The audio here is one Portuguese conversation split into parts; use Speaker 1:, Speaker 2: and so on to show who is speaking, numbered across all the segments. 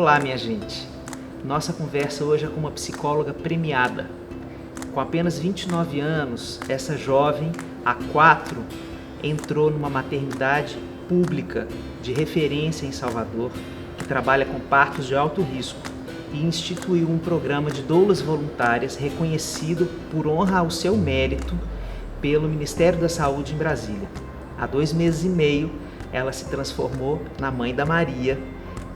Speaker 1: Olá, minha gente! Nossa conversa hoje é com uma psicóloga premiada. Com apenas 29 anos, essa jovem, há 4, entrou numa maternidade pública de referência em Salvador, que trabalha com partos de alto risco e instituiu um programa de doulas voluntárias reconhecido por honra ao seu mérito pelo Ministério da Saúde em Brasília. Há 2 meses e meio, ela se transformou na mãe da Maria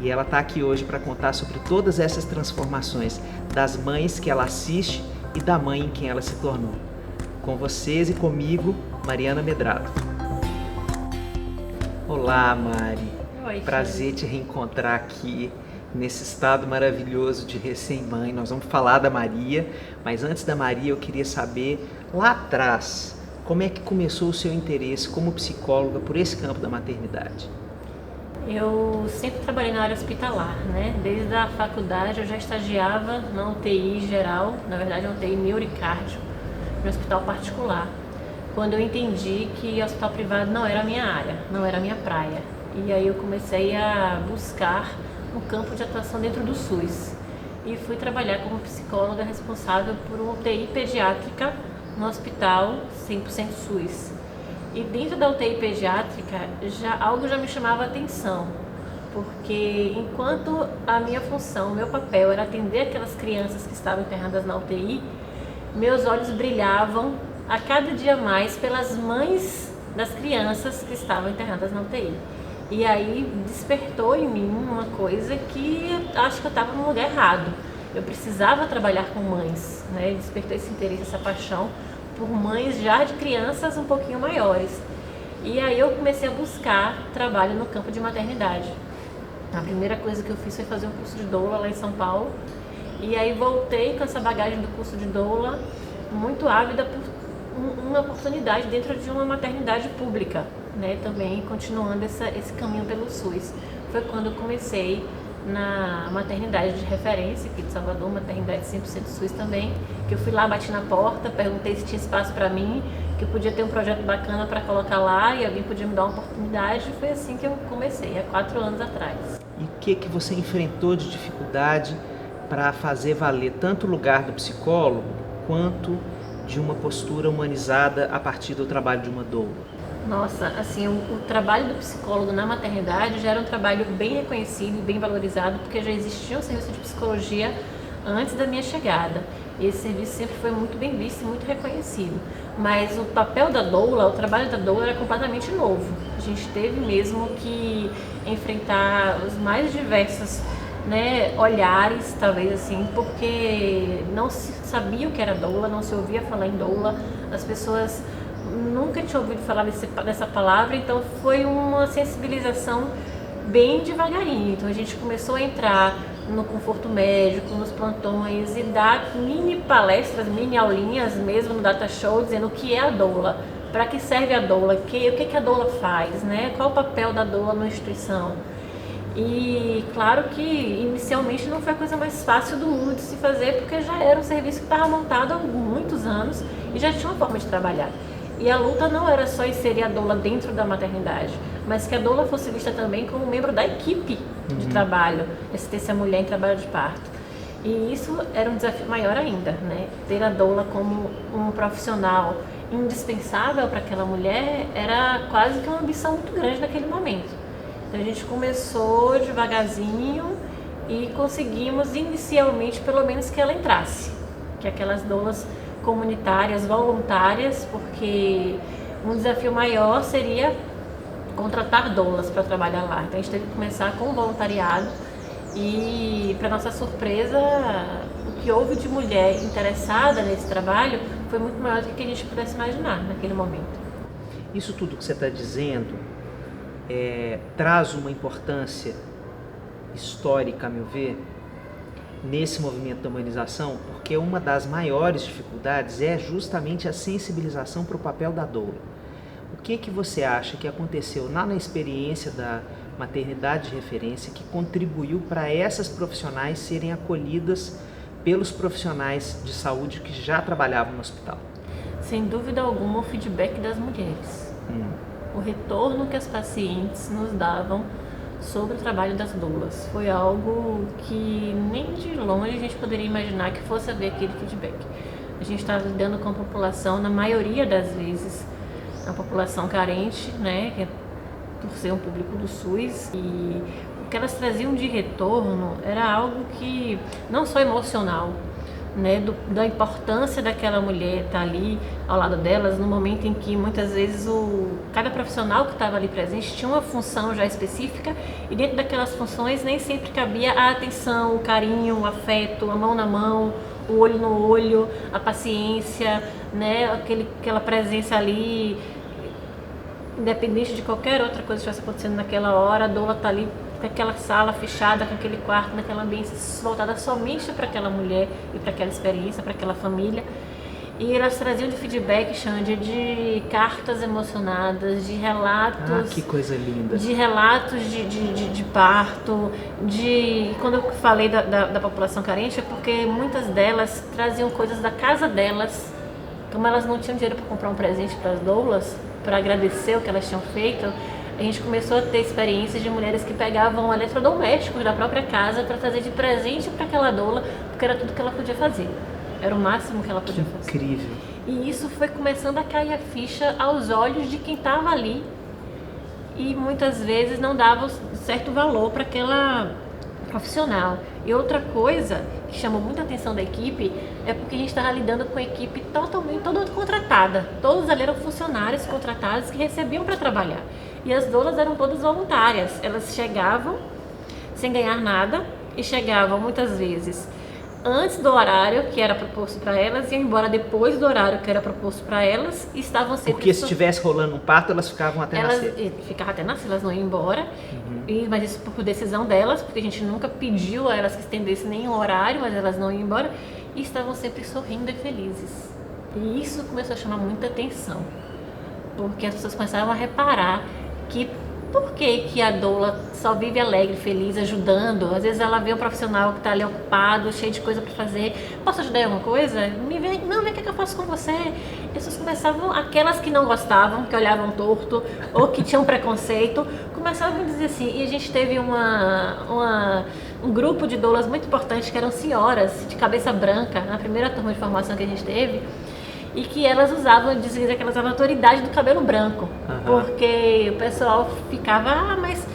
Speaker 1: e ela está aqui hoje para contar sobre todas essas transformações das mães que ela assiste e da mãe em quem ela se tornou. Com vocês e comigo, Mariana Medrado. Olá, Mari.
Speaker 2: Oi,
Speaker 1: prazer te reencontrar aqui nesse estado maravilhoso de recém-mãe. Nós vamos falar da Maria, mas antes da Maria eu queria saber, lá atrás, como é que começou o seu interesse como psicóloga por esse campo da maternidade?
Speaker 2: Eu sempre trabalhei na área hospitalar, né? Desde a faculdade eu já estagiava na UTI geral, na verdade na UTI neurocárdio, no hospital particular. Quando eu entendi que o hospital privado não era a minha área, não era a minha praia. E aí eu comecei a buscar um campo de atuação dentro do SUS. E fui trabalhar como psicóloga responsável por uma UTI pediátrica no hospital 100% SUS. E dentro da UTI pediátrica, algo já me chamava a atenção, porque enquanto a minha função, o meu papel era atender aquelas crianças que estavam internadas na UTI, meus olhos brilhavam a cada dia mais pelas mães das crianças que estavam internadas na UTI. E aí despertou em mim uma coisa que acho que eu estava no lugar errado. Eu precisava trabalhar com mães, né? Despertou esse interesse, essa paixão por mães já de crianças um pouquinho maiores. E aí eu comecei a buscar trabalho no campo de maternidade. A primeira coisa que eu fiz foi fazer um curso de doula lá em São Paulo. E aí voltei com essa bagagem do curso de doula, muito ávida por uma oportunidade dentro de uma maternidade pública, né? Também continuando esse caminho pelo SUS. Foi quando eu comecei na maternidade de referência aqui de Salvador, maternidade 100% SUS também, que eu fui lá, bati na porta, perguntei se tinha espaço para mim, que eu podia ter um projeto bacana para colocar lá e alguém podia me dar uma oportunidade. Foi assim que eu comecei, há 4 anos atrás.
Speaker 1: E o que você enfrentou de dificuldade para fazer valer tanto o lugar do psicólogo quanto de uma postura humanizada a partir do trabalho de uma doula?
Speaker 2: Nossa, assim, o trabalho do psicólogo na maternidade já era um trabalho bem reconhecido e bem valorizado, porque já existia um serviço de psicologia antes da minha chegada. E esse serviço sempre foi muito bem visto e muito reconhecido. Mas o papel da doula, o trabalho da doula era completamente novo. A gente teve mesmo que enfrentar os mais diversos, né, olhares, talvez assim, porque não se sabia o que era doula, não se ouvia falar em doula, as pessoas nunca tinha ouvido falar dessa palavra, então foi uma sensibilização bem devagarinho. Então a gente começou a entrar no conforto médico, nos plantões e dar mini palestras, mini aulinhas mesmo no data show, dizendo o que é a doula, para que serve a doula, o que a doula faz, né? Qual o papel da doula na instituição. E claro que inicialmente não foi a coisa mais fácil do mundo de se fazer, porque já era um serviço que estava montado há muitos anos e já tinha uma forma de trabalhar. E a luta não era só inserir a doula dentro da maternidade, mas que a doula fosse vista também como membro da equipe de trabalho, assistência à mulher em trabalho de parto. E isso era um desafio maior ainda, né? Ter a doula como um profissional indispensável para aquela mulher era quase que uma ambição muito grande naquele momento. Então a gente começou devagarzinho e conseguimos inicialmente pelo menos que ela entrasse, que aquelas doulas comunitárias, voluntárias, porque um desafio maior seria contratar doulas para trabalhar lá. Então a gente teve que começar com o voluntariado e, para nossa surpresa, o que houve de mulher interessada nesse trabalho foi muito maior do que a gente pudesse imaginar naquele momento.
Speaker 1: Isso tudo que você está dizendo traz uma importância histórica, a meu ver, nesse movimento da humanização, porque uma das maiores dificuldades é justamente a sensibilização para o papel da doula. O que você acha que aconteceu na experiência da maternidade de referência que contribuiu para essas profissionais serem acolhidas pelos profissionais de saúde que já trabalhavam no hospital?
Speaker 2: Sem dúvida alguma, o feedback das mulheres. O retorno que as pacientes nos davam sobre o trabalho das doulas. Foi algo que nem de longe a gente poderia imaginar que fosse haver aquele feedback. A gente estava lidando com a população, na maioria das vezes, a população carente, né, que é por ser um público do SUS, e o que elas traziam de retorno era algo que não só emocional, né, da importância daquela mulher estar ali ao lado delas no momento em que muitas vezes cada profissional que estava ali presente tinha uma função já específica, e dentro daquelas funções nem sempre cabia a atenção, o carinho, o afeto, a mão na mão, o olho no olho, a paciência, né, aquela presença ali, independente de qualquer outra coisa que estivesse acontecendo naquela hora. A doula está ali com aquela sala fechada, com aquele quarto, naquela ambiente voltada somente para aquela mulher e para aquela experiência, para aquela família. E elas traziam de feedback, Xande, de cartas emocionadas, de relatos...
Speaker 1: que coisa linda! De
Speaker 2: relatos de parto, Quando eu falei da população carente, é porque muitas delas traziam coisas da casa delas. Como elas não tinham dinheiro para comprar um presente para as doulas, para agradecer o que elas tinham feito, a gente começou a ter experiências de mulheres que pegavam eletrodomésticos da própria casa para trazer de presente para aquela doula, porque era tudo que ela podia fazer. Era o máximo que ela podia fazer.
Speaker 1: Incrível.
Speaker 2: E isso foi começando a cair a ficha aos olhos de quem estava ali, e muitas vezes não dava certo valor para aquela profissional. E outra coisa que chamou muita atenção da equipe é porque a gente estava lidando com a equipe totalmente toda contratada. Todos ali eram funcionários contratados que recebiam para trabalhar. E as doulas eram todas voluntárias. Elas chegavam sem ganhar nada e chegavam muitas vezes antes do horário que era proposto para elas e iam embora depois do horário que era proposto para elas, e estavam sempre...
Speaker 1: Porque se estivesse rolando um parto, elas ficavam até nascer.
Speaker 2: Ficavam até nascer, elas não iam embora. Mas isso por decisão delas, porque a gente nunca pediu a elas que estendessem nenhum horário, mas elas não iam embora, e estavam sempre sorrindo e felizes. E isso começou a chamar muita atenção, porque as pessoas começaram a reparar que por que a doula só vive alegre, feliz, ajudando? Às vezes ela vê um profissional que está ali ocupado, cheio de coisa para fazer. Posso ajudar em alguma coisa? Não, vem, o que eu faço com você? E as pessoas começavam, aquelas que não gostavam, que olhavam torto ou que tinham preconceito, começavam a dizer assim. E a gente teve um grupo de doulas muito importante, que eram senhoras de cabeça branca, na primeira turma de formação que a gente teve, e que elas usavam, dizem que elas usavam a autoridade do cabelo branco, porque o pessoal ficava, mas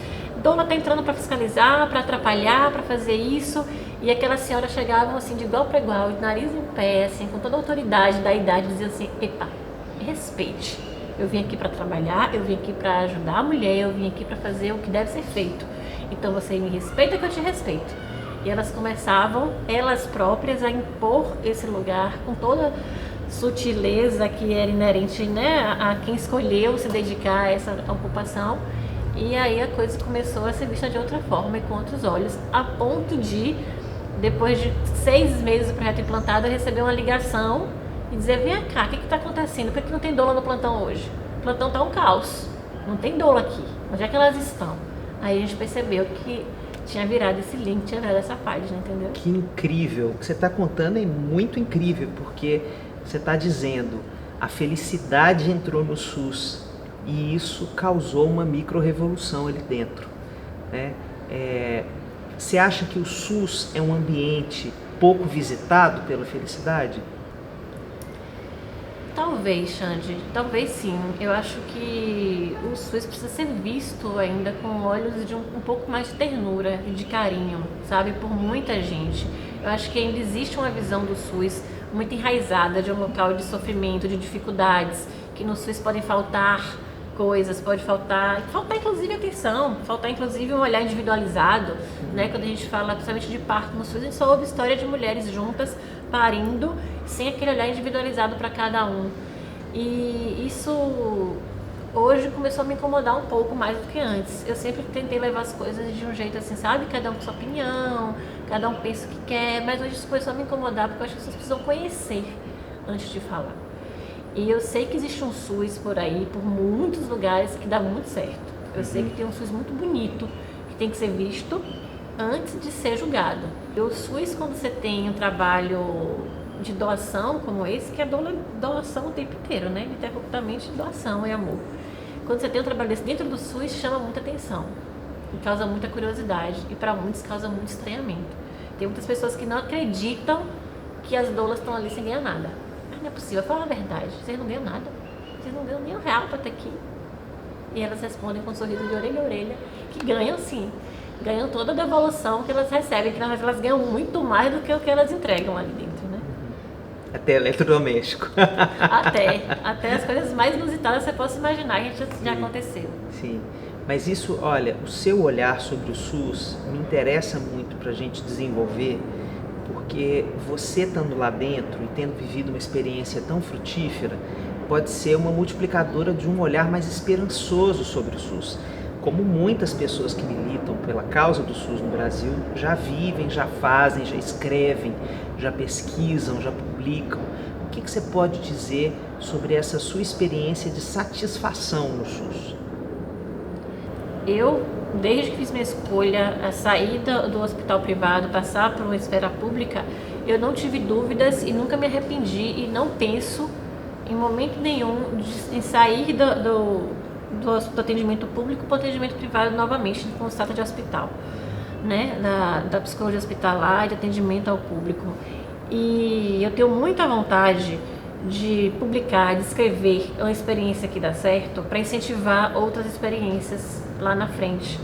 Speaker 2: doula está entrando para fiscalizar, para atrapalhar, para fazer isso, e aquelas senhoras chegavam assim de igual para igual, de nariz em pé, assim, com toda a autoridade da idade, diziam assim: epa, respeite, eu vim aqui para trabalhar, eu vim aqui para ajudar a mulher, eu vim aqui para fazer o que deve ser feito, então você me respeita que eu te respeito. E elas começavam, elas próprias, a impor esse lugar com toda sutileza que era inerente, né, a quem escolheu se dedicar a essa ocupação. E aí a coisa começou a ser vista de outra forma e com outros olhos, a ponto de, depois de 6 meses do projeto implantado, eu receber uma ligação e dizer: vem cá, o que está acontecendo? Por que não tem doula no plantão hoje? O plantão está um caos, não tem doula aqui, onde é que elas estão? Aí a gente percebeu que tinha virado esse link, tinha virado essa página, entendeu?
Speaker 1: Que incrível! O que você está contando é muito incrível, porque você está dizendo, a felicidade entrou no SUS e isso causou uma micro-revolução ali dentro, né? Você acha que o SUS é um ambiente pouco visitado pela felicidade?
Speaker 2: Talvez, Xande, talvez sim. Eu acho que o SUS precisa ser visto ainda com olhos de um pouco mais de ternura e de carinho, sabe, por muita gente. Eu acho que ainda existe uma visão do SUS muito enraizada de um local de sofrimento, de dificuldades, que no SUS podem faltar coisas, pode faltar inclusive atenção, faltar inclusive um olhar individualizado, né? Quando a gente fala principalmente de parto no SUS, a gente só ouve história de mulheres juntas parindo, sem aquele olhar individualizado para cada um. E isso hoje começou a me incomodar um pouco mais do que antes. Eu sempre tentei levar as coisas de um jeito assim, sabe? Cada um com sua opinião, cada um pensa o que quer, mas hoje isso começou a me incomodar porque eu acho que as pessoas precisam conhecer antes de falar. E eu sei que existe um SUS por aí, por muitos lugares, que dá muito certo. Eu sei que tem um SUS muito bonito, que tem que ser visto antes de ser julgado. E o SUS, quando você tem um trabalho de doação como esse, que é doação o tempo inteiro, né? Ininterruptamente doação e amor. Quando você tem um trabalho desse dentro do SUS, chama muita atenção. me causa muita curiosidade e para muitos causa muito estranhamento. Tem muitas pessoas que não acreditam que as doulas estão ali sem ganhar nada. Mas não é possível, fala a verdade, vocês não ganham nada, vocês não ganham nem R$1 para estar aqui. E elas respondem com um sorriso de orelha a orelha que ganham sim, ganham toda a devolução que elas recebem, que elas ganham muito mais do que o que elas entregam ali dentro, né?
Speaker 1: Até eletrodoméstico.
Speaker 2: Até as coisas mais inusitadas você possa imaginar que já aconteceu.
Speaker 1: Sim, mas isso, olha, o seu olhar sobre o SUS me interessa muito para a gente desenvolver, porque você estando lá dentro e tendo vivido uma experiência tão frutífera, pode ser uma multiplicadora de um olhar mais esperançoso sobre o SUS. Como muitas pessoas que militam pela causa do SUS no Brasil já vivem, já fazem, já escrevem, já pesquisam, já publicam. O que você pode dizer sobre essa sua experiência de satisfação no SUS?
Speaker 2: Eu, desde que fiz minha escolha, a saída do hospital privado, passar para uma esfera pública, eu não tive dúvidas e nunca me arrependi e não penso em momento nenhum em sair do atendimento público para o atendimento privado novamente, quando se trata de hospital, né? Da psicologia hospitalar e de atendimento ao público. E eu tenho muita vontade de publicar, de escrever uma experiência que dá certo para incentivar outras experiências lá na frente.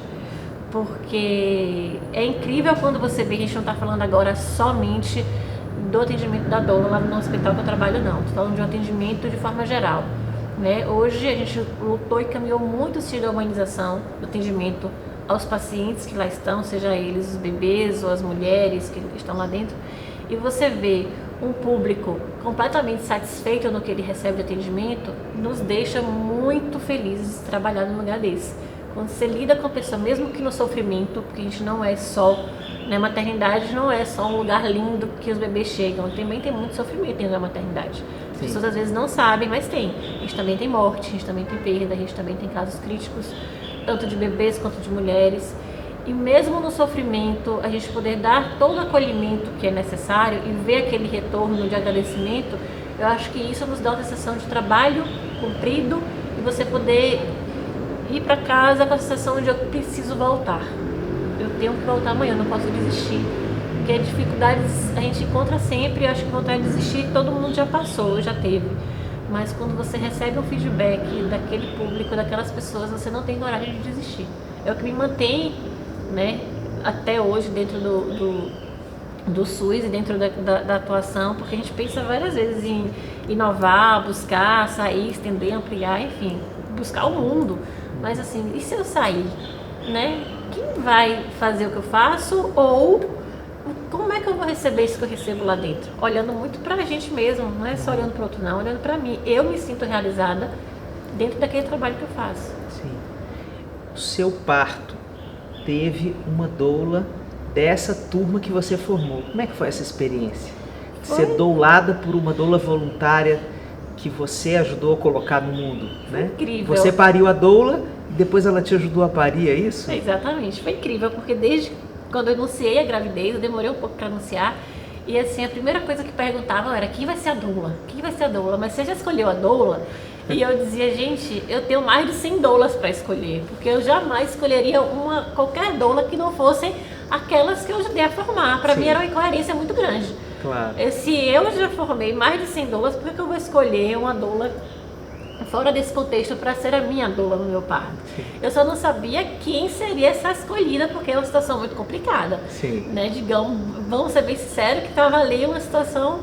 Speaker 2: Porque é incrível quando você vê que a gente não está falando agora somente do atendimento da doula lá no hospital que eu trabalho, não. Estou falando de um atendimento de forma geral, né? Hoje a gente lutou e caminhou muito no sentido da humanização do atendimento aos pacientes que lá estão, seja eles os bebês ou as mulheres que estão lá dentro, e você vê um público completamente satisfeito no que ele recebe de atendimento, nos deixa muito felizes de trabalhar num lugar desse. Quando você lida com a pessoa, mesmo que no sofrimento, porque a gente não é só, né, maternidade não é só um lugar lindo que os bebês chegam, também tem muito sofrimento dentro da maternidade. As pessoas às vezes não sabem, mas tem. A gente também tem morte, a gente também tem perda, a gente também tem casos críticos, tanto de bebês quanto de mulheres. E mesmo no sofrimento, a gente poder dar todo o acolhimento que é necessário e ver aquele retorno de agradecimento, eu acho que isso nos dá uma sensação de trabalho cumprido e você poder ir para casa com a sensação de eu preciso voltar. Eu tenho que voltar amanhã, eu não posso desistir. Porque dificuldades a gente encontra sempre, eu acho que vontade de desistir todo mundo já passou, já teve. Mas quando você recebe um feedback daquele público, daquelas pessoas, você não tem coragem de desistir. É o que me mantém, né, até hoje dentro do SUS e dentro da atuação, porque a gente pensa várias vezes em inovar, buscar, sair, estender, ampliar, enfim, buscar o mundo. Mas assim, e se eu sair, né? Quem vai fazer o que eu faço ou como é que eu vou receber isso que eu recebo lá dentro? Olhando muito pra gente mesmo, não é só olhando pro outro não, olhando pra mim. Eu me sinto realizada dentro daquele trabalho que eu faço.
Speaker 1: Sim. O seu parto teve uma doula dessa turma que você formou. Como é que foi essa experiência? Ser doulada por uma doula voluntária que você ajudou a colocar no mundo, né?
Speaker 2: Incrível.
Speaker 1: Você pariu a doula e depois ela te ajudou a parir, é isso?
Speaker 2: Exatamente, foi incrível, porque desde quando eu anunciei a gravidez, eu demorei um pouco para anunciar, e assim, a primeira coisa que perguntavam era quem vai ser a doula? Quem vai ser a doula? Mas você já escolheu a doula? E eu dizia, gente, eu tenho mais de 100 doulas para escolher, porque eu jamais escolheria qualquer doula que não fossem aquelas que eu ajudei a formar. Para mim era uma incoerência muito grande.
Speaker 1: Claro.
Speaker 2: Se eu já formei mais de 100 doulas, por que eu vou escolher uma doula fora desse contexto para ser a minha doula no meu parto? Sim. Eu só não sabia quem seria essa escolhida, porque é uma situação muito complicada.
Speaker 1: Sim.
Speaker 2: Né? Digamos, vamos ser bem sinceros, que estava ali uma situação,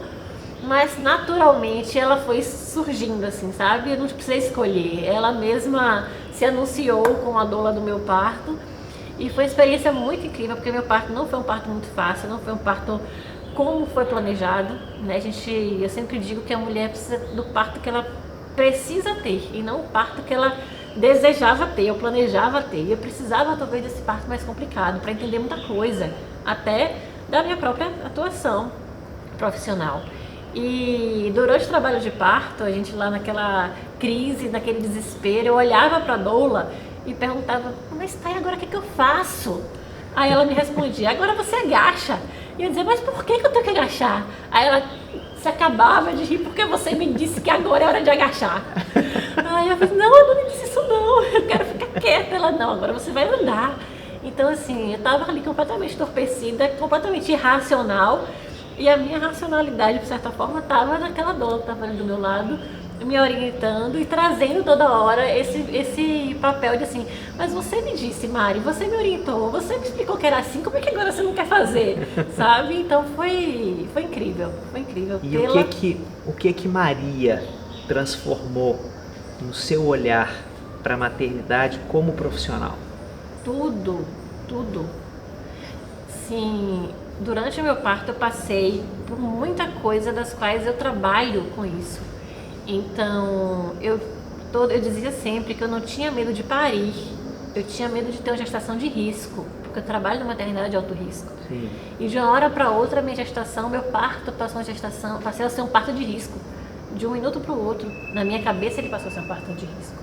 Speaker 2: mas naturalmente ela foi surgindo, assim, sabe? Eu não precisei escolher. Ela mesma se anunciou com a doula do meu parto e foi uma experiência muito incrível, porque meu parto não foi um parto muito fácil, não foi um parto como foi planejado, né? Eu sempre digo que a mulher precisa do parto que ela precisa ter e não o parto que ela desejava ter, eu planejava ter. E eu precisava talvez desse parto mais complicado para entender muita coisa, até da minha própria atuação profissional. E durante o trabalho de parto, a gente lá naquela crise, naquele desespero, eu olhava para a doula e perguntava, mas tá, e agora o que eu faço? Aí ela me respondia, agora você agacha. E eu dizia, mas por que eu tenho que agachar? Aí ela se acabava de rir, porque você me disse que agora é hora de agachar. Aí eu falei, não, eu não me disse isso não, eu quero ficar quieta. Ela, não, agora você vai andar. Então, assim, eu estava ali completamente entorpecida, completamente irracional, e a minha racionalidade, de certa forma, estava naquela dor que estava ali do meu lado, me orientando e trazendo toda hora esse papel de assim, mas você me disse, Mari, você me orientou, você me explicou que era assim, como é que agora você não quer fazer, sabe? Então foi incrível, foi incrível.
Speaker 1: E o que Maria transformou no seu olhar para a maternidade como profissional?
Speaker 2: Tudo, tudo. Sim, durante o meu parto eu passei por muita coisa das quais eu trabalho com isso. Então, eu dizia sempre que eu não tinha medo de parir, eu tinha medo de ter uma gestação de risco, porque eu trabalho na maternidade de alto risco.
Speaker 1: Sim.
Speaker 2: E de uma hora para outra, minha gestação, meu parto passei a ser um parto de risco. De um minuto para o outro, na minha cabeça ele passou a ser um parto de risco.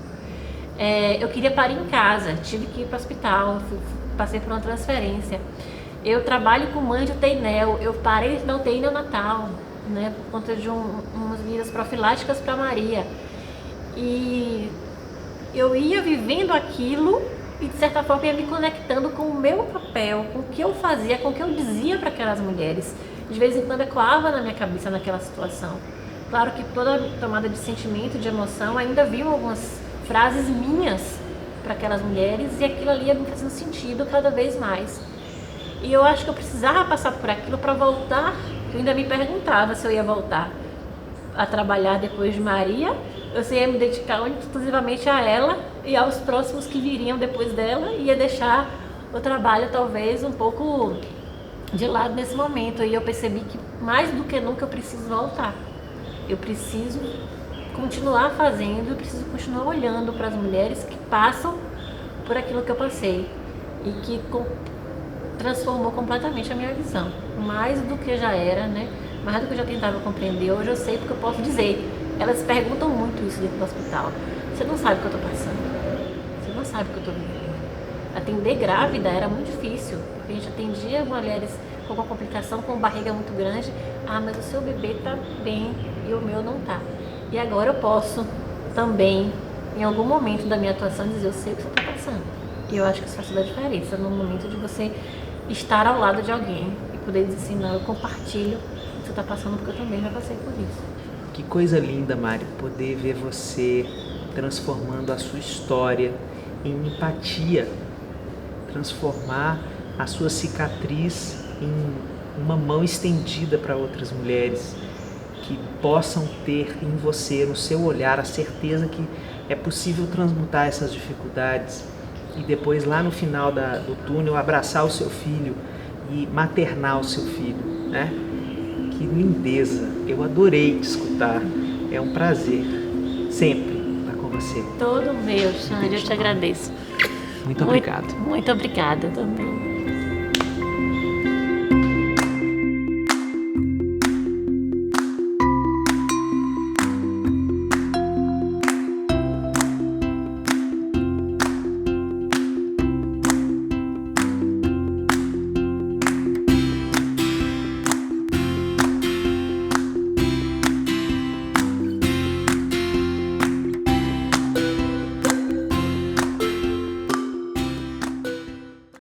Speaker 2: Eu queria parir em casa, tive que ir para o hospital, passei por uma transferência. Eu trabalho com mãe de UTI neo, eu parei na UTI neonatal, né, por conta de umas medidas profiláticas para Maria. E eu ia vivendo aquilo e, de certa forma, ia me conectando com o meu papel, com o que eu fazia, com o que eu dizia para aquelas mulheres. De vez em quando ecoava na minha cabeça naquela situação. Claro que toda tomada de sentimento, de emoção, ainda vinham algumas frases minhas para aquelas mulheres e aquilo ali ia me fazendo sentido cada vez mais. E eu acho que eu precisava passar por aquilo para voltar. Eu ainda me perguntava se eu ia voltar a trabalhar depois de Maria, ou se ia me dedicar exclusivamente a ela e aos próximos que viriam depois dela, e ia deixar o trabalho talvez um pouco de lado nesse momento. E eu percebi que mais do que nunca eu preciso voltar. Eu preciso continuar fazendo, eu preciso continuar olhando para as mulheres que passam por aquilo que eu passei e que transformou completamente a minha visão, mais do que já era, né? Mais do que eu já tentava compreender. Hoje eu sei porque eu posso dizer. Elas perguntam muito isso dentro do hospital. Você não sabe o que eu estou passando. Você não sabe o que eu estou vivendo. Atender grávida era muito difícil, porque a gente atendia mulheres com uma complicação, com barriga muito grande. Ah, mas o seu bebê está bem e o meu não está. E agora eu posso também, em algum momento da minha atuação, dizer, eu sei o que você está passando. E eu acho que isso faz toda a diferença no momento de você estar ao lado de alguém e poder dizer assim, não, eu compartilho o que você está passando porque eu também já passei por isso.
Speaker 1: Que coisa linda, Mari, poder ver você transformando a sua história em empatia, transformar a sua cicatriz em uma mão estendida para outras mulheres que possam ter em você, no seu olhar, a certeza que é possível transmutar essas dificuldades e depois lá no final do túnel abraçar o seu filho e maternar o seu filho, né? Que lindeza, eu adorei te escutar, é um prazer sempre estar com você.
Speaker 2: Todo meu, Xande, eu te agradeço.
Speaker 1: Muito obrigado.
Speaker 2: Muito obrigada também.